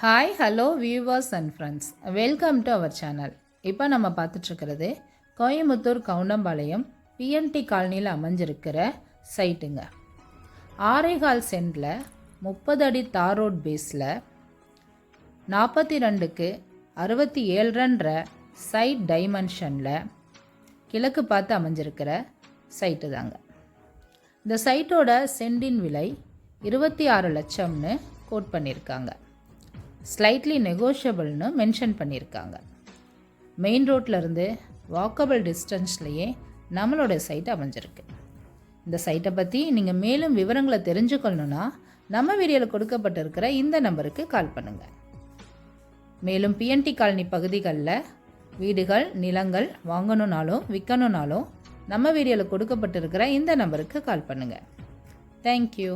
Hi hello viewers and friends, welcome to our channel. இப்போ நம்ம பார்த்துட்ருக்கிறது Coimbatore Goundampalayam BNT காலனியில் அமைஞ்சிருக்கிற சைட்டுங்க. 6.25 சென்டில் 30 அடி தார் ரோட் பேஸில் 42க்கு 67 சைட் டைமென்ஷனில் கிழக்கு பார்த்து அமைஞ்சிருக்கிற சைட்டு தாங்க. இந்த சைட்டோட சென்டின் விலை 26 லட்சம்னு கோட் பண்ணியிருக்காங்க. ஸ்லைட்லி நெகோஷியபிள்னு மென்ஷன் பண்ணியிருக்காங்க. மெயின் ரோட்லேருந்து வாக்கபிள் டிஸ்டன்ஸ்லேயே நம்மளோட சைட் அமைஞ்சிருக்கு. இந்த சைட்டை பற்றி நீங்கள் மேலும் விவரங்களை தெரிஞ்சுக்கணுன்னா நம்ம வீடியோவில் கொடுக்கப்பட்டிருக்கிற இந்த நம்பருக்கு கால் பண்ணுங்கள். மேலும் பிஎன்டி காலனி பகுதிகளில் வீடுகள் நிலங்கள் வாங்கணுன்னாலும் விற்கணுன்னாலும் நம்ம வீடியோவில் கொடுக்கப்பட்டிருக்கிற இந்த நம்பருக்கு கால் பண்ணுங்கள். தேங்க்யூ.